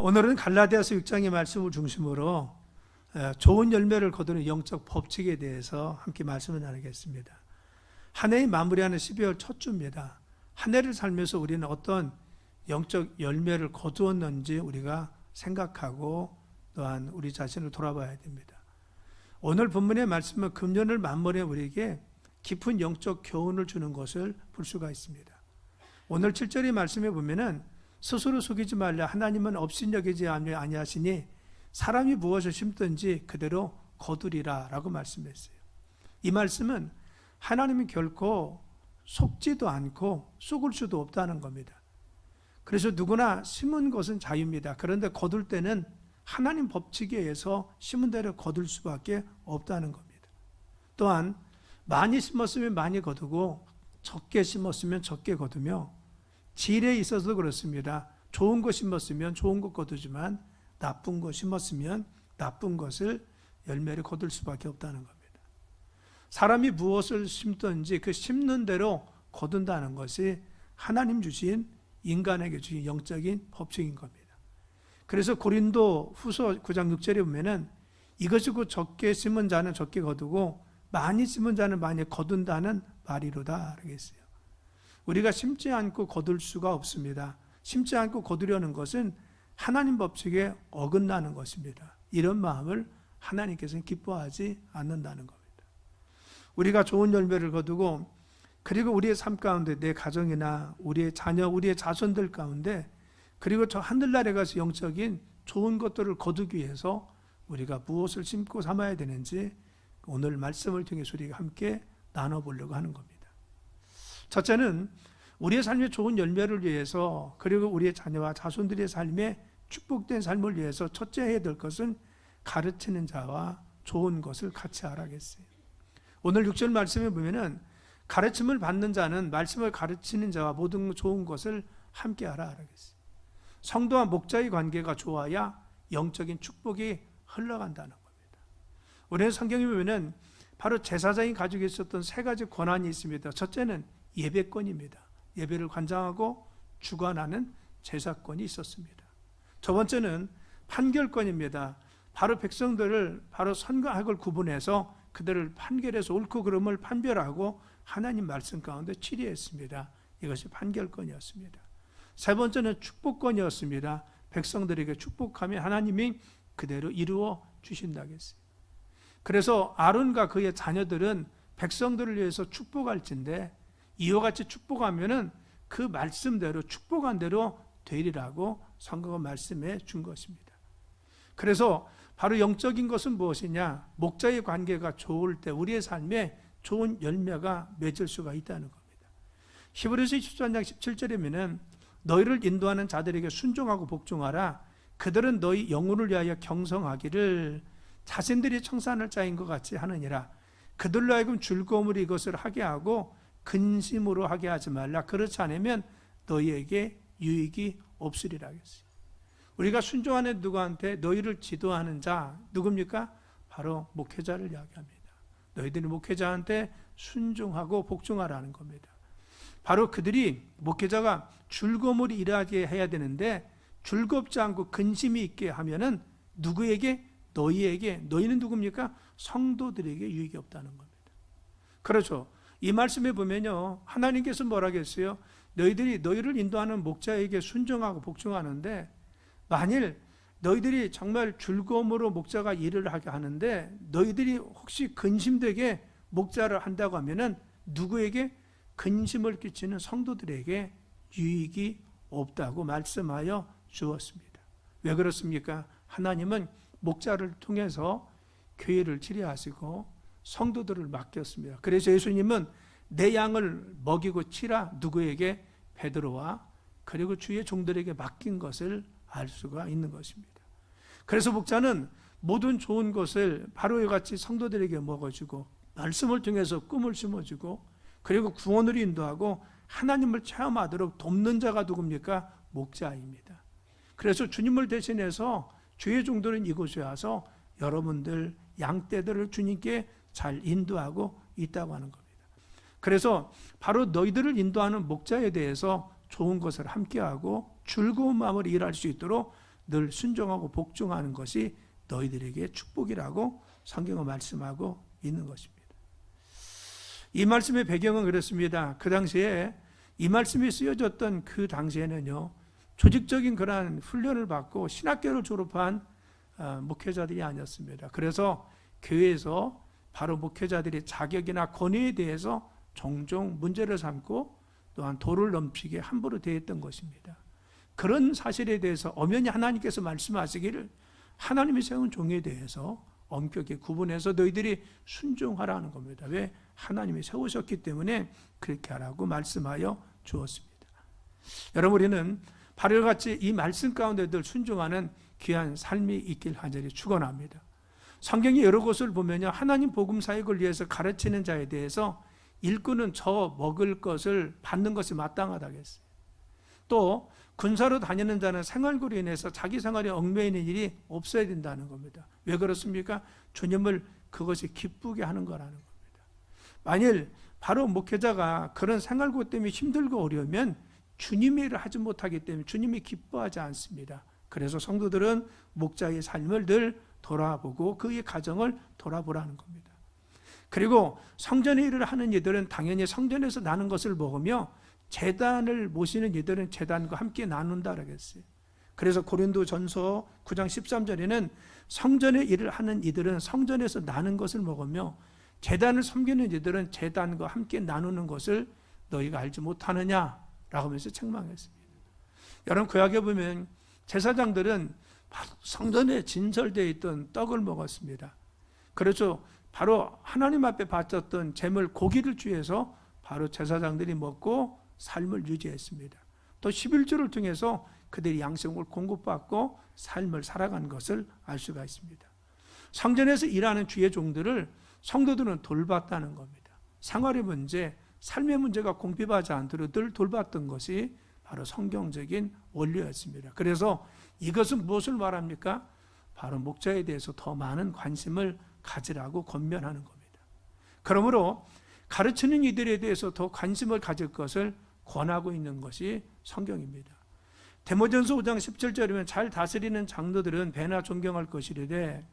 오늘은 갈라디아서 6장의 말씀을 중심으로 좋은 열매를 거두는 영적 법칙에 대해서 함께 말씀을 나누겠습니다. 한 해의 마무리하는 12월 첫 주입니다. 한 해를 살면서 우리는 어떤 영적 열매를 거두었는지 우리가 생각하고 또한 우리 자신을 돌아봐야 됩니다. 오늘 본문의 말씀은 금년을 마무리해 우리에게 깊은 영적 교훈을 주는 것을 볼 수가 있습니다. 오늘 7절의 말씀에 보면은 스스로 속이지 말라. 하나님은 업신여기지 아니하시니 사람이 무엇을 심든지 그대로 거두리라 라고 말씀했어요. 이 말씀은 하나님은 결코 속지도 않고 속을 수도 없다는 겁니다. 그래서 누구나 심은 것은 자유입니다. 그런데 거둘 때는 하나님 법칙에 의해서 심은 대로 거둘 수밖에 없다는 겁니다. 또한 많이 심었으면 많이 거두고 적게 심었으면 적게 거두며 질에 있어서도 그렇습니다. 좋은 것 심었으면 좋은 것 거두지만 나쁜 것 심었으면 나쁜 것을 열매를 거둘 수밖에 없다는 겁니다. 사람이 무엇을 심든지 그 심는 대로 거둔다는 것이 하나님 주신 인간에게 주신 영적인 법칙인 겁니다. 그래서 고린도 후서 9장 6절에 보면은 이것이 곧 적게 심은 자는 적게 거두고 많이 심은 자는 많이 거둔다는 말이로다 그러겠어요. 우리가 심지 않고 거둘 수가 없습니다. 심지 않고 거두려는 것은 하나님 법칙에 어긋나는 것입니다. 이런 마음을 하나님께서는 기뻐하지 않는다는 겁니다. 우리가 좋은 열매를 거두고 그리고 우리의 삶 가운데 내 가정이나 우리의 자녀, 우리의 자손들 가운데 그리고 저 하늘나라에 가서 영적인 좋은 것들을 거두기 위해서 우리가 무엇을 심고 삼아야 되는지 오늘 말씀을 통해서 우리가 함께 나눠보려고 하는 겁니다. 첫째는 우리의 삶의 좋은 열매를 위해서 그리고 우리의 자녀와 자손들의 삶에 축복된 삶을 위해서 첫째 해야 될 것은 가르치는 자와 좋은 것을 같이 알아야겠어요. 오늘 6절 말씀에 보면은 가르침을 받는 자는 말씀을 가르치는 자와 모든 좋은 것을 함께 알아야겠어요. 성도와 목자의 관계가 좋아야 영적인 축복이 흘러간다는 겁니다. 우리는 성경에 보면은 바로 제사장이 가지고 있었던 세 가지 권한이 있습니다. 첫째는 예배권입니다. 예배를 관장하고 주관하는 제사권이 있었습니다. 두 번째는 판결권입니다. 바로 백성들을 바로 선과 악을 구분해서 그들을 판결해서 옳고 그름을 판별하고 하나님 말씀 가운데 치리했습니다. 이것이 판결권이었습니다. 세 번째는 축복권이었습니다. 백성들에게 축복하면 하나님이 그대로 이루어 주신다고 했어요. 그래서 아론과 그의 자녀들은 백성들을 위해서 축복할진데 이와 같이 축복하면은 그 말씀대로 축복한 대로 되리라고 성경은 말씀해 준 것입니다. 그래서 바로 영적인 것은 무엇이냐? 목자의 관계가 좋을 때 우리의 삶에 좋은 열매가 맺을 수가 있다는 겁니다. 히브리서 13장 17절이면은 너희를 인도하는 자들에게 순종하고 복종하라. 그들은 너희 영혼을 위하여 경성하기를 자신들이 청산할 자인 것 같이 하느니라. 그들로 하여금 즐거움으로 이것을 하게 하고 근심으로 하게 하지 말라. 그렇지 않으면 너희에게 유익이 없으리라 하겠어요. 우리가 순종하는 누구한테 너희를 지도하는 자 누굽니까? 바로 목회자를 이야기합니다. 너희들이 목회자한테 순종하고 복종하라는 겁니다. 바로 그들이 목회자가 즐거움으로 일하게 해야 되는데 즐겁지 않고 근심이 있게 하면은 누구에게? 너희에게. 너희는 누굽니까? 성도들에게 유익이 없다는 겁니다. 그렇죠. 이 말씀에 보면요, 하나님께서 뭐라고 했어요? 너희를 인도하는 목자에게 순종하고 복종하는데 만일 너희들이 정말 즐거움으로 목자가 일을 하게 하는데 너희들이 혹시 근심되게 목자를 한다고 하면은 누구에게? 근심을 끼치는 성도들에게 유익이 없다고 말씀하여 주었습니다. 왜 그렇습니까? 하나님은 목자를 통해서 교회를 치료하시고 성도들을 맡겼습니다. 그래서 예수님은 내 양을 먹이고 치라. 누구에게? 베드로와 그리고 주의 종들에게 맡긴 것을 알 수가 있는 것입니다. 그래서 목자는 모든 좋은 것을 바로 이와 같이 성도들에게 먹어주고 말씀을 통해서 꿈을 심어주고 그리고 구원을 인도하고 하나님을 체험하도록 돕는 자가 누굽니까? 목자입니다. 그래서 주님을 대신해서 주의 종들은 이곳에 와서 여러분들 양떼들을 주님께 잘 인도하고 있다고 하는 겁니다. 그래서 바로 너희들을 인도하는 목자에 대해서 좋은 것을 함께하고 즐거운 마음으로 일할 수 있도록 늘 순종하고 복종하는 것이 너희들에게 축복이라고 성경은 말씀하고 있는 것입니다. 이 말씀의 배경은 그렇습니다. 그 당시에 이 말씀이 쓰여졌던 그 당시에는요, 조직적인 그러한 훈련을 받고 신학교를 졸업한 목회자들이 아니었습니다. 그래서 교회에서 바로 목회자들의 자격이나 권위에 대해서 종종 문제를 삼고 또한 도를 넘치게 함부로 대했던 것입니다. 그런 사실에 대해서 엄연히 하나님께서 말씀하시기를 하나님이 세운 종에 대해서 엄격히 구분해서 너희들이 순종하라는 겁니다. 왜? 하나님이 세우셨기 때문에 그렇게 하라고 말씀하여 주었습니다. 여러분, 우리는 바로 같이 이 말씀 가운데 늘 순종하는 귀한 삶이 있길 간절히 축원합니다. 성경의 여러 곳을 보면요, 하나님 복음 사역을 위해서 가르치는 자에 대해서 일꾼은 저 먹을 것을 받는 것이 마땅하다고 했어요. 또 군사로 다니는 자는 생활고로 인해서 자기 생활에 얽매이는 일이 없어야 된다는 겁니다. 왜 그렇습니까? 주님을 그것이 기쁘게 하는 거라는 겁니다. 만일 바로 목회자가 그런 생활고 때문에 힘들고 어려우면 주님의 일을 하지 못하기 때문에 주님이 기뻐하지 않습니다. 그래서 성도들은 목자의 삶을 늘 돌아보고 그의 가정을 돌아보라는 겁니다. 그리고 성전의 일을 하는 이들은 당연히 성전에서 나는 것을 먹으며 제단을 모시는 이들은 제단과 함께 나눈다 그러겠어요. 그래서 고린도전서 9장 13절에는 성전의 일을 하는 이들은 성전에서 나는 것을 먹으며 제단을 섬기는 이들은 제단과 함께 나누는 것을 너희가 알지 못하느냐라고 하면서 책망했습니다. 여러분, 구약에 보면 제사장들은 바로 성전에 진설되어 있던 떡을 먹었습니다. 그래서 바로 하나님 앞에 바쳤던 제물 고기를 취해서 바로 제사장들이 먹고 삶을 유지했습니다. 또 11조를 통해서 그들이 양식을 공급받고 삶을 살아간 것을 알 수가 있습니다. 성전에서 일하는 주의 종들을 성도들은 돌봤다는 겁니다. 생활의 문제, 삶의 문제가 공핍하지 않도록 늘 돌봤던 것이 바로 성경적인 원리였습니다. 그래서 이것은 무엇을 말합니까? 바로 목자에 대해서 더 많은 관심을 가지라고 권면하는 겁니다. 그러므로 가르치는 이들에 대해서 더 관심을 가질 것을 권하고 있는 것이 성경입니다. 디모데전서 5장 17절이면 잘 다스리는 장로들은 배나 존경할 것이르되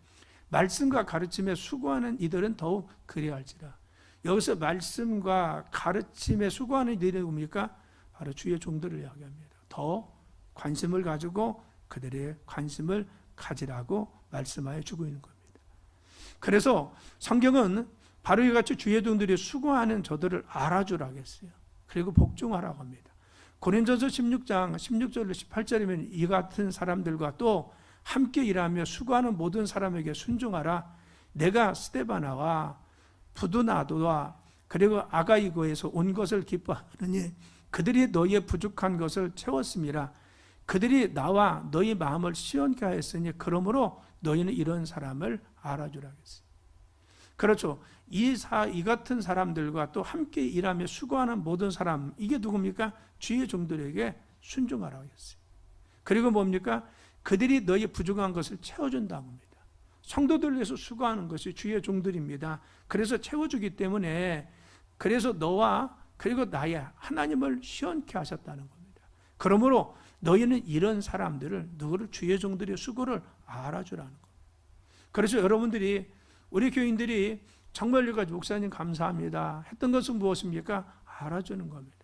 말씀과 가르침에 수고하는 이들은 더욱 그리할지라. 여기서 말씀과 가르침에 수고하는 이들이 뭡니까? 바로 주의 종들을 이야기합니다. 더 관심을 가지고 그들의 관심을 가지라고 말씀하여 주고 있는 겁니다. 그래서 성경은 바로 이같이 주의 종들이 수고하는 저들을 알아주라고 했어요. 그리고 복종하라고 합니다. 고린도전서 16장 16절로 18절이면 이 같은 사람들과 또 함께 일하며 수고하는 모든 사람에게 순종하라. 내가 스데바나와 부두나도와 그리고 아가이고에서 온 것을 기뻐하느니 그들이 너희의 부족한 것을 채웠습니다. 그들이 나와 너희 마음을 시원케 하였으니 그러므로 너희는 이런 사람을 알아주라고 했어요. 그렇죠. 이 같은 사람들과 또 함께 일하며 수고하는 모든 사람, 이게 누굽니까? 주의 종들에게 순종하라고 했어요. 그리고 뭡니까? 그들이 너희 부족한 것을 채워준다고 합니다. 성도들을 위해서 수고하는 것이 주의 종들입니다. 그래서 채워주기 때문에 그래서 너와 그리고 나의 하나님을 시원케 하셨다는 겁니다. 그러므로 너희는 이런 사람들을 누구를 주의 종들의 수고를 알아주라는 겁니다. 그래서 여러분들이 우리 교인들이 정말 여기까지 목사님 감사합니다 했던 것은 무엇입니까? 알아주는 겁니다.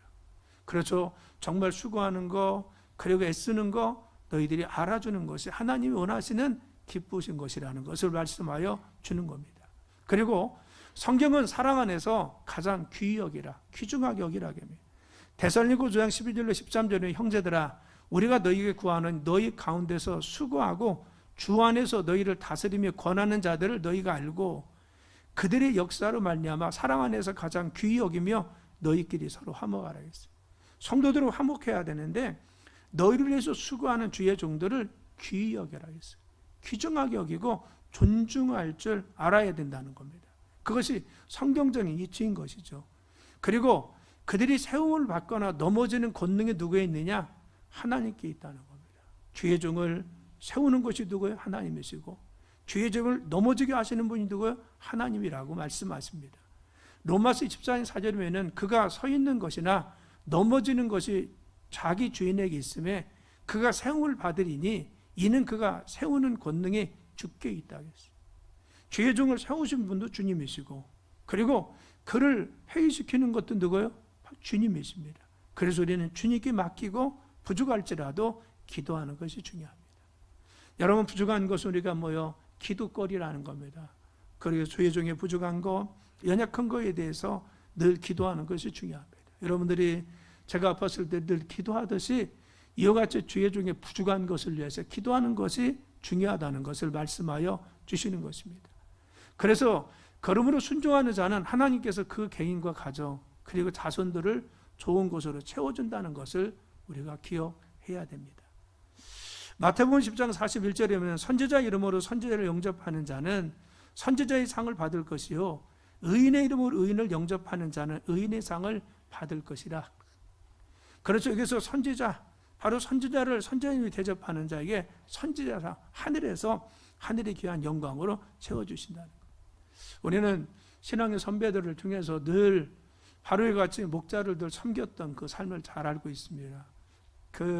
그렇죠. 정말 수고하는 거 그리고 애쓰는 거 너희들이 알아주는 것이 하나님이 원하시는 기쁘신 것이라는 것을 말씀하여 주는 겁니다. 그리고 성경은 사랑 안에서 가장 귀히 여기라, 귀중하게 여기라게 합니다. 데살로니가 5장 12절로 13절에 형제들아 우리가 너희에게 구하는 너희 가운데서 수고하고 주 안에서 너희를 다스리며 권하는 자들을 너희가 알고 그들의 역사로 말미암아 사랑 안에서 가장 귀히 여기며 너희끼리 서로 화목하라 했어요. 성도들은 화목해야 되는데 너희를 위해서 수고하는 주의 종들을 귀히 여겨라 했어요. 귀중하게 여기고 존중할 줄 알아야 된다는 겁니다. 그것이 성경적인 이치인 것이죠. 그리고 그들이 세움을 받거나 넘어지는 권능이 누구에 있느냐? 하나님께 있다는 겁니다. 주의 종을 세우는 것이 누구예요? 하나님이시고 주의 종을 넘어지게 하시는 분이 누구예요? 하나님이라고 말씀하십니다. 로마서 24장 4절이면 그가 서 있는 것이나 넘어지는 것이 자기 주인에게 있음에 그가 세움을 받으리니 이는 그가 세우는 권능이 주께 있다 하겠어요. 주의 종을 세우신 분도 주님이시고, 그리고 그를 회의시키는 것도 누구예요? 주님이십니다. 그래서 우리는 주님께 맡기고 부족할지라도 기도하는 것이 중요합니다. 여러분, 부족한 것은 우리가 뭐요? 기도거리라는 겁니다. 그리고 주의 종의 부족한 것, 연약한 것에 대해서 늘 기도하는 것이 중요합니다. 여러분들이 제가 아팠을 때 늘 기도하듯이 이와 같이 주의 종의 부족한 것을 위해서 기도하는 것이 중요하다는 것을 말씀하여 주시는 것입니다. 그래서 걸음으로 순종하는 자는 하나님께서 그 개인과 가정 그리고 자손들을 좋은 곳으로 채워준다는 것을 우리가 기억해야 됩니다. 마태복음 10장 41절에 보면 선지자 이름으로 선지자를 영접하는 자는 선지자의 상을 받을 것이요 의인의 이름으로 의인을 영접하는 자는 의인의 상을 받을 것이라. 그렇죠. 여기서 선지자, 바로 선지자를 선지자님이 대접하는 자에게 선지자상, 하늘에서 하늘의 귀한 영광으로 채워주신다는 것. 우리는 신앙의 선배들을 통해서 늘 바로와 같이 목자를 늘 섬겼던 그 삶을 잘 알고 있습니다.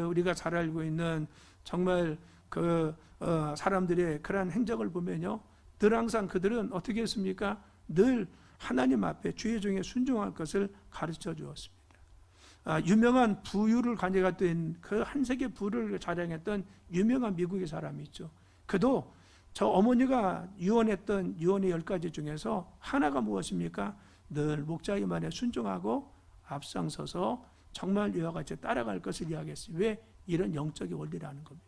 우리가 잘 알고 있는 정말 사람들의 그러한 행적을 보면요, 늘 항상 그들은 어떻게 했습니까? 늘 하나님 앞에 주의 종에 순종할 것을 가르쳐 주었습니다. 유명한 부유를 가져갔던 그 한 세계 부를 자랑했던 유명한 미국의 사람이 있죠. 그도 저 어머니가 유언했던 유언의 10가지 중에서 하나가 무엇입니까? 늘 목자의 말에 순종하고 앞장서서 정말 이와 같이 따라갈 것을 이야기했어요. 왜? 이런 영적인 원리라는 겁니다.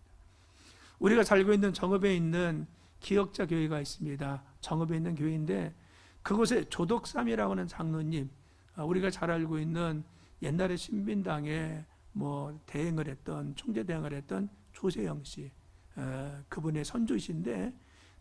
우리가 살고 있는 정읍에 있는 기역자 교회가 있습니다. 정읍에 있는 교회인데 그곳에 조덕삼이라고 하는 장로님, 우리가 잘 알고 있는 옛날에 신민당에 대행을 했던, 총재 대행을 했던 조세영 씨, 그분의 선조이신데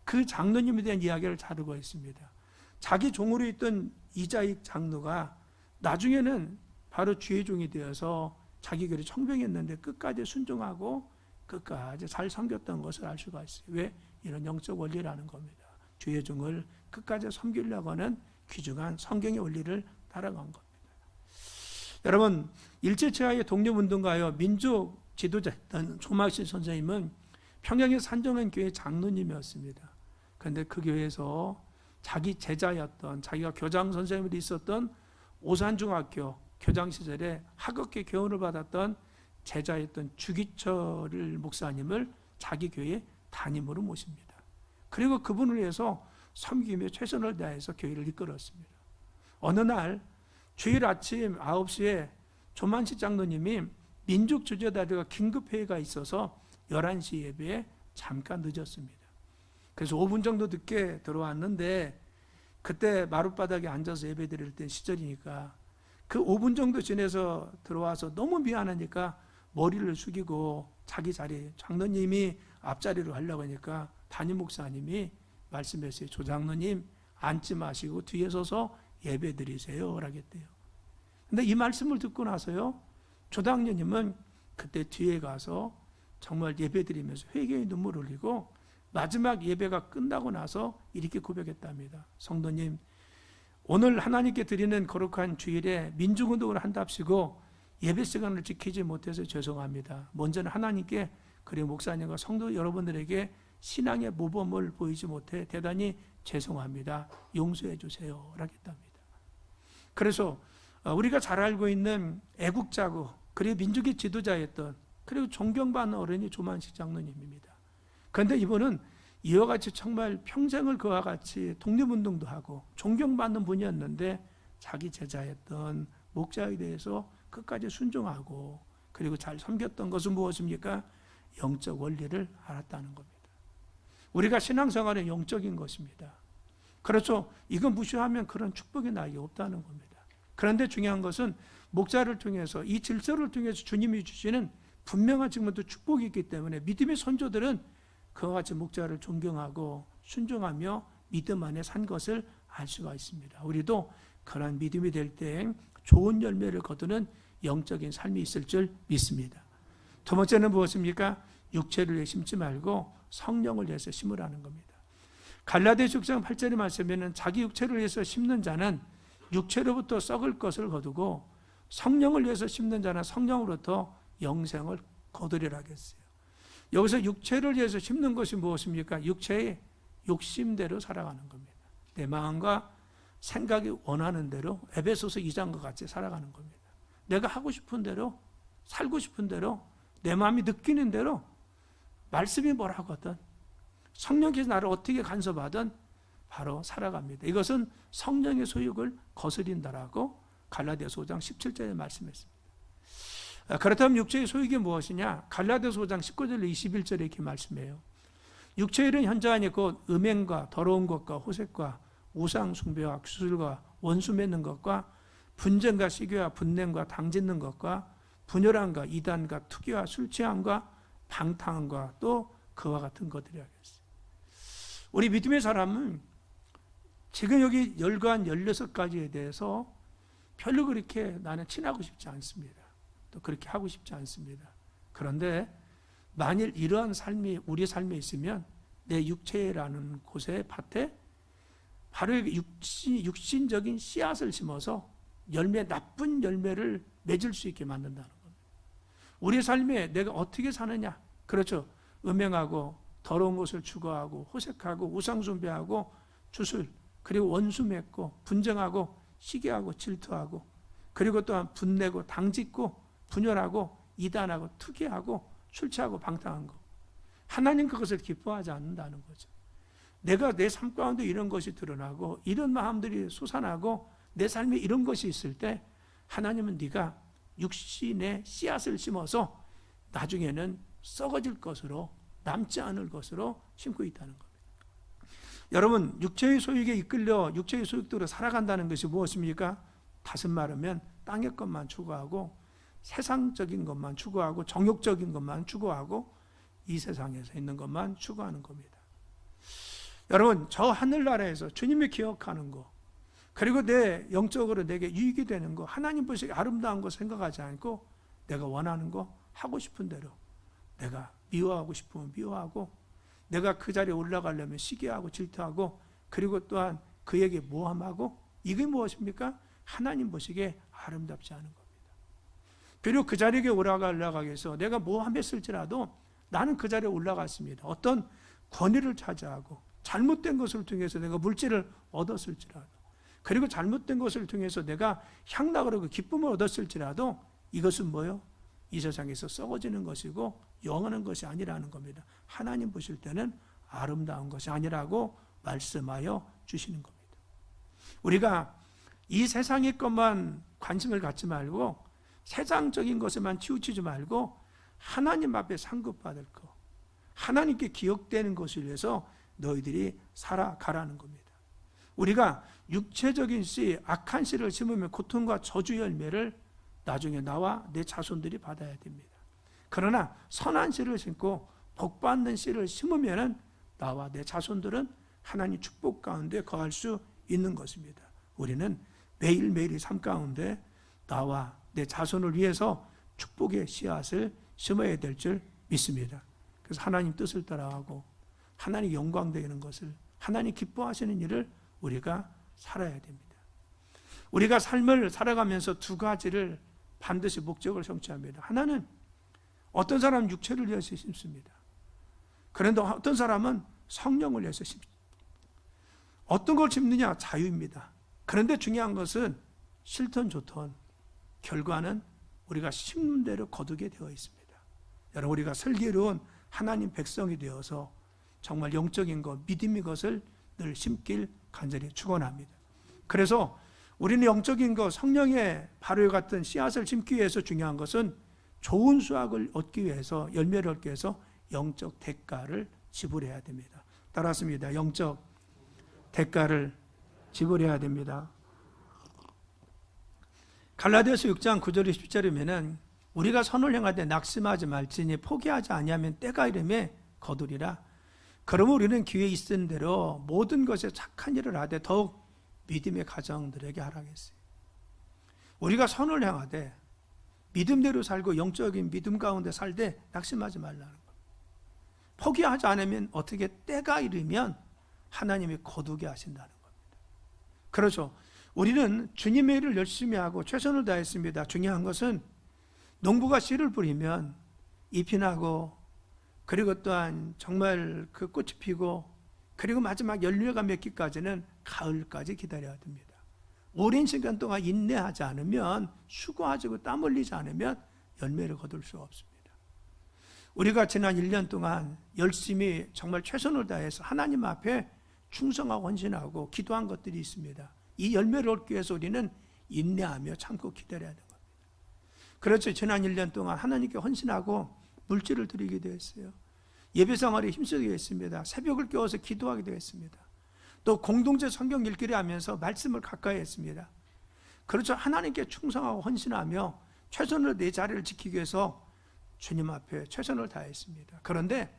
그 장로님에 대한 이야기를 다루고 있습니다. 자기 종으로 있던 이자익 장로가 나중에는 바로 주의 종이 되어서 자기 교회를 청병했는데 끝까지 순종하고 끝까지 잘 섬겼던 것을 알 수가 있어요. 왜? 이런 영적 원리라는 겁니다. 주의 종을 끝까지 섬기려고 하는 귀중한 성경의 원리를 따라간 겁니다. 여러분, 일제치하의 독립운동가요 민족 지도자였던 조막실 선생님은 평양의 산정한 교회 장로님이었습니다. 그런데 그 교회에서 자기 제자였던, 자기가 교장 선생님으로 있었던 오산중학교 교장 시절에 학업계 교훈을 받았던 제자였던 주기철 목사님을 자기 교회 담임으로 모십니다. 그리고 그분을 위해서 섬기며 최선을 다해서 교회를 이끌었습니다. 어느 날 주일 아침 9시에 조만식 장로님이 민족주제다리가 긴급회의가 있어서 11시 예배에 잠깐 늦었습니다. 그래서 5분 정도 늦게 들어왔는데 그때 마룻바닥에 앉아서 예배 드릴 때 시절이니까 그 5분 정도 지내서 들어와서 너무 미안하니까 머리를 숙이고 자기 자리, 장로님이 앞자리로 하려고 하니까 담임 목사님이 말씀했어요. 조장로님 앉지 마시고 뒤에 서서 예배 드리세요 라겠대요. 근데 이 말씀을 듣고 나서요, 조장로님은 그때 뒤에 가서 정말 예배 드리면서 회개의 눈물을 흘리고 마지막 예배가 끝나고 나서 이렇게 고백했답니다. 성도님, 오늘 하나님께 드리는 거룩한 주일에 민중운동을 한답시고 예배 시간을 지키지 못해서 죄송합니다. 먼저는 하나님께 그리고 목사님과 성도 여러분들에게 신앙의 모범을 보이지 못해 대단히 죄송합니다. 용서해 주세요 라겠답니다. 그래서 우리가 잘 알고 있는 애국자고 그리고 민족의 지도자였던 그리고 존경받는 어른이 조만식 장로님입니다. 그런데 이분은 이와 같이 정말 평생을 그와 같이 독립운동도 하고 존경받는 분이었는데 자기 제자였던 목자에 대해서 끝까지 순종하고 그리고 잘 섬겼던 것은 무엇입니까? 영적 원리를 알았다는 겁니다. 우리가 신앙생활은 영적인 것입니다. 그렇죠. 이거 무시하면 그런 축복이 나에게 없다는 겁니다. 그런데 중요한 것은 목자를 통해서 이 질서를 통해서 주님이 주시는 분명한 지금부터 축복이 있기 때문에 믿음의 선조들은 그와 같이 목자를 존경하고 순종하며 믿음 안에 산 것을 알 수가 있습니다. 우리도 그런 믿음이 될 때 좋은 열매를 거두는 영적인 삶이 있을 줄 믿습니다. 두 번째는 무엇입니까? 육체를 위해 심지 말고 성령을 위해서 심으라는 겁니다. 갈라디아서 6장 8절의 말씀에는 자기 육체를 위해서 심는 자는 육체로부터 썩을 것을 거두고 성령을 위해서 심는 자는 성령으로부터 영생을 거두리라 하겠어요. 여기서 육체를 위해서 심는 것이 무엇입니까? 육체의 욕심대로 살아가는 겁니다. 내 마음과 생각이 원하는 대로 에베소서 2장과 같이 살아가는 겁니다. 내가 하고 싶은 대로, 살고 싶은 대로, 내 마음이 느끼는 대로, 말씀이 뭐라고 하든, 성령께서 나를 어떻게 간섭하든 바로 살아갑니다. 이것은 성령의 소욕을 거스린다라고 갈라디아서 5장 17절에 말씀했습니다. 그렇다면 육체의 소욕이 무엇이냐? 갈라디아서 5장 19절 21절에 이렇게 말씀해요. 육체의 일은 현저하니 곧 음행과 더러운 것과 호색과 우상 숭배와 주술과 원수 맺는 것과 분쟁과 시기와 분냄과 당짓는 것과 분열함과 이단과 투기와 술 취함과 방탕함과 또 그와 같은 것들이라 했어요. 우리 믿음의 사람은 지금 여기 열거한 16가지에 대해서 별로 그렇게 나는 친하고 싶지 않습니다. 또 그렇게 하고 싶지 않습니다. 그런데 만일 이러한 삶이 우리 삶에 있으면 내 육체라는 곳에 밭에 바로 육신적인 씨앗을 심어서 나쁜 열매를 맺을 수 있게 만든다는 겁니다. 우리 삶에 내가 어떻게 사느냐? 그렇죠. 음행하고 더러운 것을 추구하고 호색하고 우상숭배하고 주술, 그리고 원수 맺고 분쟁하고 시기하고 질투하고, 그리고 또한 분내고 당짓고 분열하고 이단하고 투기하고 술 취하고 방탕한 거. 하나님 그것을 기뻐하지 않는다는 거죠. 내가 내 삶 가운데 이런 것이 드러나고 이런 마음들이 솟아나고 내 삶에 이런 것이 있을 때 하나님은 네가 육신의 씨앗을 심어서 나중에는 썩어질 것으로, 남지 않을 것으로 심고 있다는 겁니다. 여러분, 육체의 소욕에 이끌려 육체의 소욕대로 살아간다는 것이 무엇입니까? 다시 말하면 땅의 것만 추구하고 세상적인 것만 추구하고 정욕적인 것만 추구하고 이 세상에서 있는 것만 추구하는 겁니다. 여러분, 저 하늘나라에서 주님이 기억하는 거, 그리고 내 영적으로 내게 유익이 되는 거, 하나님 보시기에 아름다운 거 생각하지 않고 내가 원하는 거 하고 싶은 대로, 내가 미워하고 싶으면 미워하고, 내가 그 자리에 올라가려면 시기하고 질투하고, 그리고 또한 그에게 모함하고, 이게 무엇입니까? 하나님 보시기에 아름답지 않은 겁니다. 그리고 그 자리에 올라가기 위해서 내가 모함했을지라도 나는 그 자리에 올라갔습니다. 어떤 권위를 차지하고 잘못된 것을 통해서 내가 물질을 얻었을지라도, 그리고 잘못된 것을 통해서 내가 향락을 하고 기쁨을 얻었을지라도 이것은 뭐요? 이 세상에서 썩어지는 것이고 영원한 것이 아니라는 겁니다. 하나님 보실 때는 아름다운 것이 아니라고 말씀하여 주시는 겁니다. 우리가 이 세상의 것만 관심을 갖지 말고 세상적인 것에만 치우치지 말고 하나님 앞에 상급받을 것, 하나님께 기억되는 것을 위해서 너희들이 살아가라는 겁니다. 우리가 육체적인 씨, 악한 씨를 심으면 고통과 저주 열매를 나중에 나와 내 자손들이 받아야 됩니다. 그러나 선한 씨를 심고 복받는 씨를 심으면 나와 내 자손들은 하나님 축복 가운데 거할 수 있는 것입니다. 우리는 매일매일의 삶 가운데 나와 내 자손을 위해서 축복의 씨앗을 심어야 될 줄 믿습니다. 그래서 하나님 뜻을 따라가고 하나님 영광 되는 것을, 하나님 기뻐하시는 일을 우리가 살아야 됩니다. 우리가 삶을 살아가면서 두 가지를 반드시 목적을 성취합니다. 하나는 어떤 사람은 육체를 위해서 심습니다. 그런데 어떤 사람은 성령을 위해서 심습니다. 어떤 걸 심느냐? 자유입니다. 그런데 중요한 것은 싫든 좋든 결과는 우리가 심는 대로 거두게 되어 있습니다. 여러분, 우리가 슬기로운 하나님 백성이 되어서 정말 영적인 것, 믿음의 것을 늘 심길 간절히 축원합니다. 그래서 우리는 영적인 것, 성령의 발효 같은 씨앗을 심기 위해서 중요한 것은 좋은 수확을 얻기 위해서, 열매를 얻기 위해서 영적 대가를 지불해야 됩니다. 따라합니다. 영적 대가를 지불해야 됩니다. 갈라디아서 6장 9절 10절이면은 우리가 선을 행하되 낙심하지 말지니 포기하지 아니하면 때가 이르매 거두리라. 그러므로 우리는 기회 있은 대로 모든 것에 착한 일을 하되 더욱 믿음의 가정들에게 하라겠어요. 우리가 선을 행하되 믿음대로 살고 영적인 믿음 가운데 살되 낙심하지 말라는 거예요. 포기하지 않으면 어떻게 때가 이르면 하나님이 거두게 하신다는 겁니다. 그렇죠. 우리는 주님의 일을 열심히 하고 최선을 다했습니다. 중요한 것은 농부가 씨를 뿌리면 잎이 나고 그리고 또한 정말 그 꽃이 피고 그리고 마지막 열매가 맺기까지는 가을까지 기다려야 됩니다. 오랜 시간 동안 인내하지 않으면, 수고하지 땀 흘리지 않으면 열매를 거둘 수 없습니다. 우리가 지난 1년 동안 열심히 정말 최선을 다해서 하나님 앞에 충성하고 헌신하고 기도한 것들이 있습니다. 이 열매를 얻기 위해서 우리는 인내하며 참고 기다려야 되는 겁니다. 그렇죠. 지난 1년 동안 하나님께 헌신하고 물질을 드리게 되었어요. 예배 생활에 힘쓰게 됐습니다. 새벽을 깨워서 기도하게 되었습니다. 또 공동체 성경 읽기를 하면서 말씀을 가까이 했습니다. 그렇죠. 하나님께 충성하고 헌신하며 최선을 내 자리를 지키기 위해서 주님 앞에 최선을 다했습니다. 그런데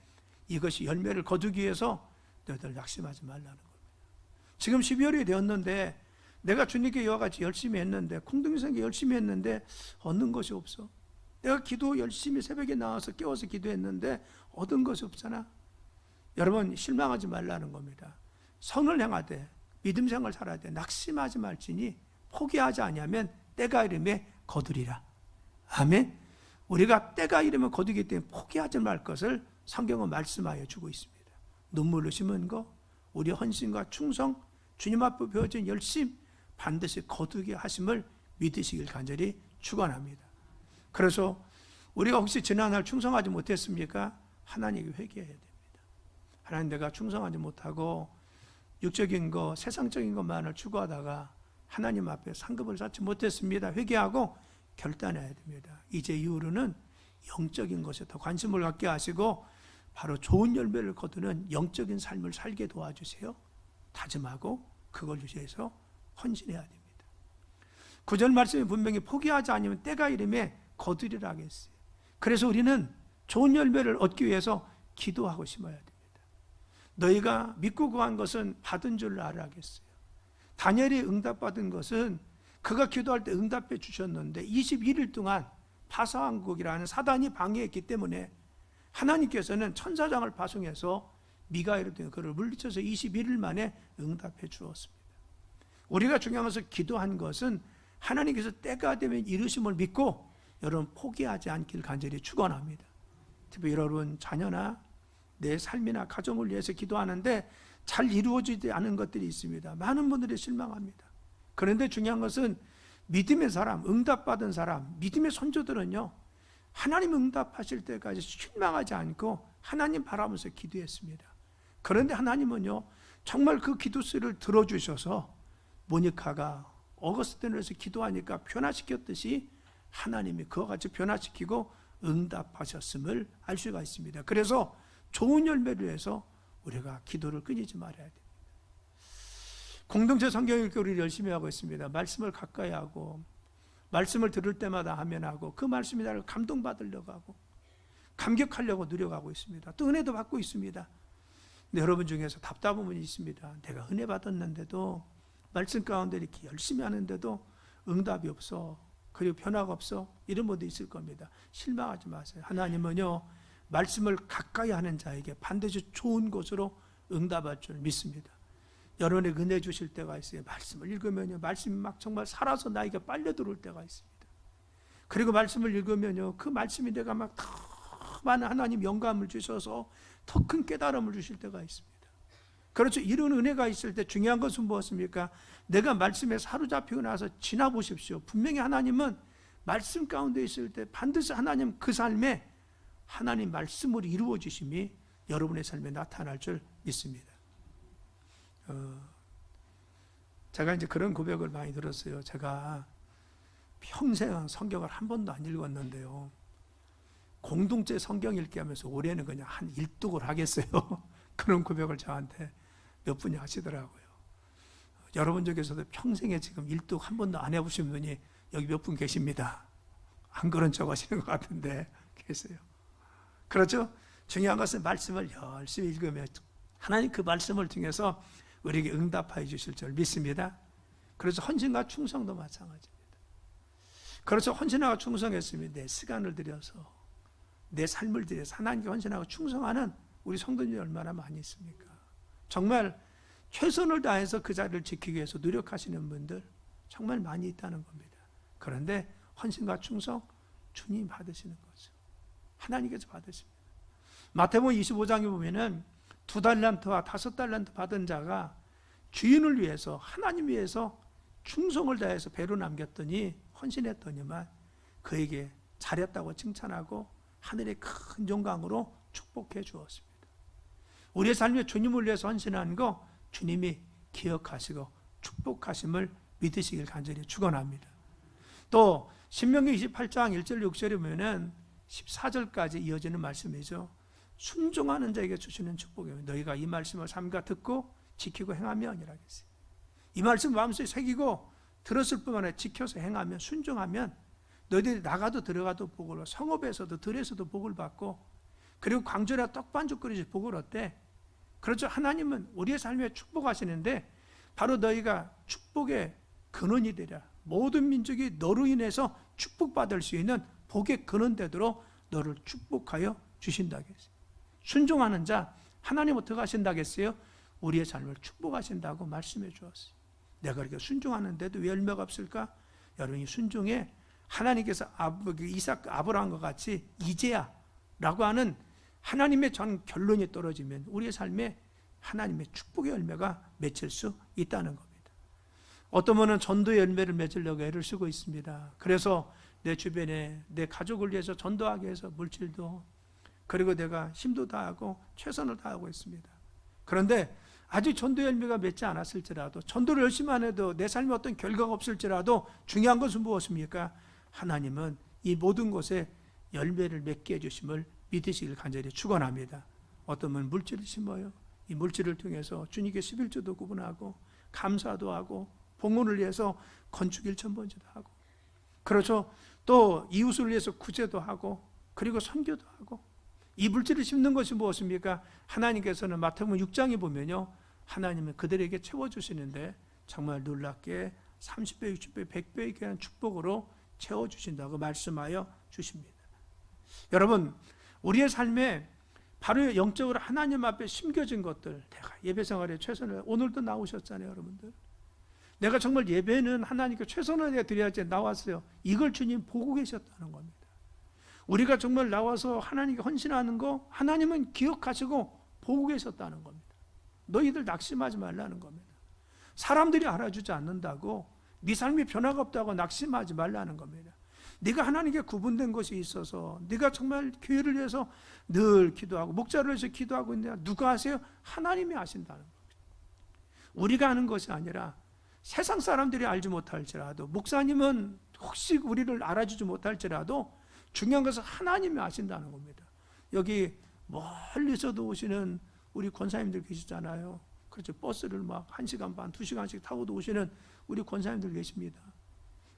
이것이 열매를 거두기 위해서 너희들 낙심하지 말라는 겁니다. 지금 12월이 되었는데 내가 주님께 이와 같이 열심히 했는데, 공동체에 열심히 했는데 얻는 것이 없어. 내가 기도 열심히 새벽에 나와서 깨워서 기도했는데 얻은 것이 없잖아. 여러분, 실망하지 말라는 겁니다. 선을 행하되 믿음 생활 살아야 돼. 낙심하지 말지니 포기하지 아니하면 때가 이르매 거두리라. 아멘. 우리가 때가 이르면 거두기 때문에 포기하지 말 것을 성경은 말씀하여 주고 있습니다. 눈물로 심은 거, 우리 헌신과 충성, 주님 앞에 베어진 열심 반드시 거두게 하심을 믿으시길 간절히 축원합니다. 그래서 우리가 혹시 지난날 충성하지 못했습니까? 하나님께 회개해야 됩니다. 하나님, 내가 충성하지 못하고 육적인 거, 세상적인 것만을 추구하다가 하나님 앞에 상급을 쌓지 못했습니다. 회개하고 결단해야 됩니다. 이제 이후로는 영적인 것에 더 관심을 갖게 하시고 바로 좋은 열매를 거두는 영적인 삶을 살게 도와주세요. 다짐하고 그걸 위해서 헌신해야 됩니다. 9절 말씀이 분명히 포기하지 않으면 때가 이르매 거두리라 하겠어요. 그래서 우리는 좋은 열매를 얻기 위해서 기도하고 심어야 됩니다. 너희가 믿고 구한 것은 받은 줄 알아 하겠어요. 다니엘이 응답받은 것은 그가 기도할 때 응답해 주셨는데 21일 동안 파사왕국이라는 사단이 방해했기 때문에 하나님께서는 천사장을 파송해서 미가엘을 통해 그를 물리쳐서 21일 만에 응답해 주었습니다. 우리가 중요한 것은 기도한 것은 하나님께서 때가 되면 이루심을 믿고 여러분 포기하지 않길 간절히 축원합니다. 특히 여러분 자녀나 내 삶이나 가정을 위해서 기도하는데 잘 이루어지지 않은 것들이 있습니다. 많은 분들이 실망합니다. 그런데 중요한 것은 믿음의 사람, 응답받은 사람, 믿음의 선조들은요, 하나님 응답하실 때까지 실망하지 않고 하나님 바라면서 기도했습니다. 그런데 하나님은요, 정말 그 기도 소리를 들어주셔서 모니카가 어거스틴에서 기도하니까 변화시켰듯이 하나님이 그와 같이 변화시키고 응답하셨음을 알 수가 있습니다. 그래서 좋은 열매를 위해서 우리가 기도를 끊이지 말아야 됩니다. 공동체 성경 읽기를 열심히 하고 있습니다. 말씀을 가까이 하고 말씀을 들을 때마다 아멘하고 그 말씀이 나를 감동받으려고 하고 감격하려고 노력하고 있습니다. 또 은혜도 받고 있습니다. 근데 여러분 중에서 답답한 분이 있습니다. 내가 은혜 받았는데도 말씀 가운데 이렇게 열심히 하는데도 응답이 없어, 그리고 변화가 없어, 이런 분도 있을 겁니다. 실망하지 마세요. 하나님은요, 말씀을 가까이 하는 자에게 반드시 좋은 것으로 응답할 줄 믿습니다. 여러분에게 은혜 주실 때가 있어요. 말씀을 읽으면요, 말씀이 막 정말 살아서 나에게 빨려 들어올 때가 있습니다. 그리고 말씀을 읽으면요, 그 말씀이 내가 막 더 많은 하나님 영감을 주셔서 더 큰 깨달음을 주실 때가 있습니다. 그렇죠. 이런 은혜가 있을 때 중요한 것은 무엇입니까? 내가 말씀에 사로잡히고 나서 지나보십시오. 분명히 하나님은 말씀 가운데 있을 때 반드시 하나님 그 삶에 하나님 말씀으로 이루어지심이 여러분의 삶에 나타날 줄 믿습니다. 제가 이제 그런 고백을 많이 들었어요. 제가 평생 성경을 한 번도 안 읽었는데요, 공동체 성경 읽기 하면서 올해는 그냥 한 일독을 하겠어요. 그런 고백을 저한테 몇 분이 하시더라고요. 여러분 중에서도 평생에 지금 일독 한 번도 안 해보신 분이 여기 몇 분 계십니다. 안 그런 척 하시는 것 같은데 계세요. 그렇죠? 중요한 것은 말씀을 열심히 읽으면 하나님 그 말씀을 통해서 우리에게 응답하여 주실 줄 믿습니다. 그래서 헌신과 충성도 마찬가지입니다. 그래서 헌신하고 충성했으면 내 시간을 들여서 내 삶을 들여서 하나님께 헌신하고 충성하는 우리 성도님이 얼마나 많이 있습니까? 정말 최선을 다해서 그 자리를 지키기 위해서 노력하시는 분들 정말 많이 있다는 겁니다. 그런데 헌신과 충성 주님 받으시는 거죠. 하나님께서 받으십니다. 마태복음 25장에 보면은 2달란트와 5달란트 받은 자가 주인을 위해서, 하나님 위해서 충성을 다해서 배로 남겼더니, 헌신했더니만 그에게 잘했다고 칭찬하고 하늘의 큰 영광으로 축복해 주었습니다. 우리의 삶에 주님을 위해서 헌신하는 거 주님이 기억하시고 축복하심을 믿으시길 간절히 축원합니다. 또 신명기 28장 1절 6절에 보면은 14절까지 이어지는 말씀이죠. 순종하는 자에게 주시는 축복입니다. 너희가 이 말씀을 삼가 듣고 지키고 행하면 아니라겠어요. 이 말씀 마음속에 새기고 들었을 뿐만 아니라 지켜서 행하면, 순종하면 너희들이 나가도 들어가도 복을, 성읍에서도 들에서도 복을 받고, 그리고 광주나 떡반죽 끓이지 복을 얻대. 그렇죠. 하나님은 우리의 삶에 축복하시는데 바로 너희가 축복의 근원이 되라. 모든 민족이 너로 인해서 축복받을 수 있는 복의 근원 되도록 너를 축복하여 주신다겠어요. 순종하는 자 하나님 어떻게 하신다겠어요? 우리의 삶을 축복하신다고 말씀해 주었어요. 내가 그렇게 순종하는데도 왜 열매가 없을까? 여러분이 순종에 하나님께서 이삭, 아브라함과 같이 이제야라고 하는 하나님의 전 결론이 떨어지면 우리의 삶에 하나님의 축복의 열매가 맺힐 수 있다는 겁니다. 어떤 분은 전도의 열매를 맺으려고 애를 쓰고 있습니다. 그래서 내 주변에 내 가족을 위해서 전도하기 위해서 물질도, 그리고 내가 힘도 다하고 최선을 다하고 있습니다. 그런데 아직 전도 열매가 맺지 않았을지라도, 전도를 열심히 안 해도 내 삶에 어떤 결과가 없을지라도 중요한 것은 무엇입니까? 하나님은 이 모든 것에 열매를 맺게 해주심을 믿으시길 간절히 축원합니다. 어떤 분은 물질을 심어요. 이 물질을 통해서 주님께 11조도 구분하고 감사도 하고 봉헌을 위해서 건축 1,000번지도 하고, 그렇죠. 또 이웃을 위해서 구제도 하고, 그리고 선교도 하고. 이 물질을 심는 것이 무엇입니까? 하나님께서는 마태복음 6장에 보면요, 하나님은 그들에게 채워주시는데 정말 놀랍게 30배, 60배, 100배에 대한 축복으로 채워주신다고 말씀하여 주십니다. 여러분, 우리의 삶에 바로 영적으로 하나님 앞에 심겨진 것들, 내가 예배 생활에 최선을, 오늘도 나오셨잖아요, 여러분들. 내가 정말 예배는 하나님께 최선을 드려야지 나왔어요. 이걸 주님 보고 계셨다는 겁니다. 우리가 정말 나와서 하나님께 헌신하는 거 하나님은 기억하시고 보고 계셨다는 겁니다. 너희들 낙심하지 말라는 겁니다. 사람들이 알아주지 않는다고, 네 삶이 변화가 없다고 낙심하지 말라는 겁니다. 네가 하나님께 구분된 것이 있어서, 네가 정말 교회를 위해서 늘 기도하고 목자를 위해서 기도하고 있는데 누가 아세요? 하나님이 아신다는 겁니다. 우리가 아는 것이 아니라 세상 사람들이 알지 못할지라도, 목사님은 혹시 우리를 알아주지 못할지라도 중요한 것은 하나님이 아신다는 겁니다. 여기 멀리서도 오시는 우리 권사님들 계시잖아요. 그렇죠. 버스를 막 1시간 반, 2시간씩 타고도 오시는 우리 권사님들 계십니다.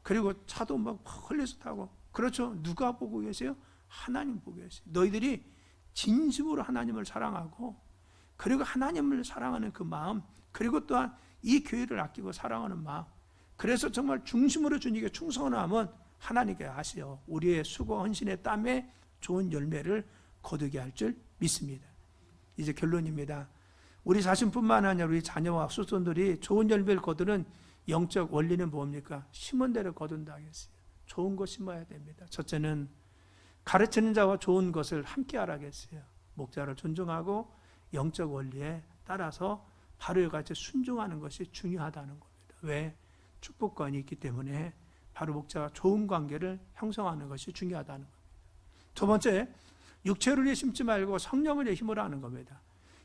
그리고 차도 막 멀리서 타고. 그렇죠. 누가 보고 계세요? 하나님 보고 계세요. 너희들이 진심으로 하나님을 사랑하고, 그리고 하나님을 사랑하는 그 마음, 그리고 또한 이 교회를 아끼고 사랑하는 마음, 그래서 정말 중심으로 주님께 충성하면 하나님께 아시오. 우리의 수고 헌신의 땀에 좋은 열매를 거두게 할 줄 믿습니다. 이제 결론입니다. 우리 자신뿐만 아니라 우리 자녀와 후손들이 좋은 열매를 거두는 영적 원리는 뭡니까? 심은 대로 거둔다 하겠어요. 좋은 것 심어야 됩니다. 첫째는 가르치는 자와 좋은 것을 함께 하라겠어요. 목자를 존중하고 영적 원리에 따라서 바로 같이 순종하는 것이 중요하다는 겁니다. 왜? 축복권이 있기 때문에 바로 목자와 좋은 관계를 형성하는 것이 중요하다는 겁니다. 두 번째, 육체를 위해 심지 말고 성령을 위해 힘을 하는 겁니다.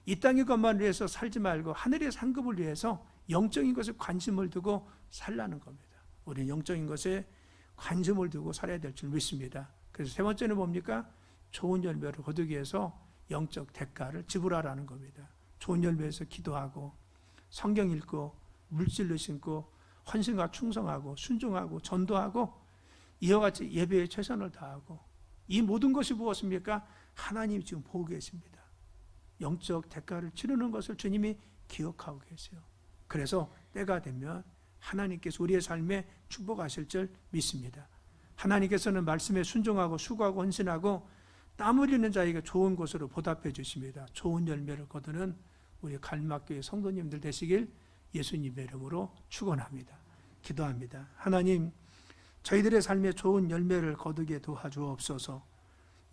이 땅의 것만 위해서 살지 말고 하늘의 상급을 위해서 영적인 것에 관심을 두고 살라는 겁니다. 우리는 영적인 것에 관심을 두고 살아야 될 줄 믿습니다. 그래서 세 번째는 뭡니까? 좋은 열매를 거두기 위해서 영적 대가를 지불하라는 겁니다. 좋은 열매에서 기도하고 성경 읽고 물질로 심고 헌신과 충성하고 순종하고 전도하고 이와 같이 예배에 최선을 다하고, 이 모든 것이 무엇입니까? 하나님이 지금 보고 계십니다. 영적 대가를 치르는 것을 주님이 기억하고 계세요. 그래서 때가 되면 하나님께서 우리의 삶에 축복하실 줄 믿습니다. 하나님께서는 말씀에 순종하고 수고하고 헌신하고 땀 흘리는 자에게 좋은 것으로 보답해 주십니다. 좋은 열매를 거두는 우리 갈막교회 성도님들 되시길 예수님의 이름으로 축원합니다. 기도합니다. 하나님, 저희들의 삶에 좋은 열매를 거두게 도와주옵소서.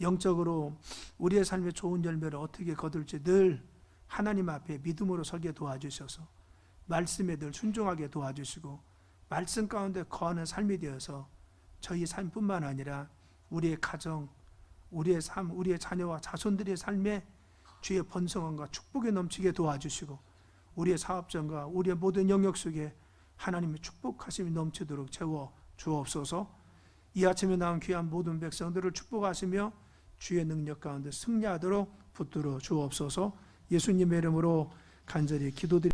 영적으로 우리의 삶의 좋은 열매를 어떻게 거둘지 늘 하나님 앞에 믿음으로 서게 도와주셔서 말씀에 늘 순종하게 도와주시고 말씀 가운데 거하는 삶이 되어서 저희 삶뿐만 아니라 우리의 가정, 우리의 삶, 우리의 자녀와 자손들의 삶에 주의 번성함과 축복이 넘치게 도와주시고 우리의 사업장과 우리의 모든 영역 속에 하나님의 축복하심이 넘치도록 채워 주옵소서. 이 아침에 나온 귀한 모든 백성들을 축복하시며 주의 능력 가운데 승리하도록 붙들어 주옵소서. 예수님의 이름으로 간절히 기도드립니다.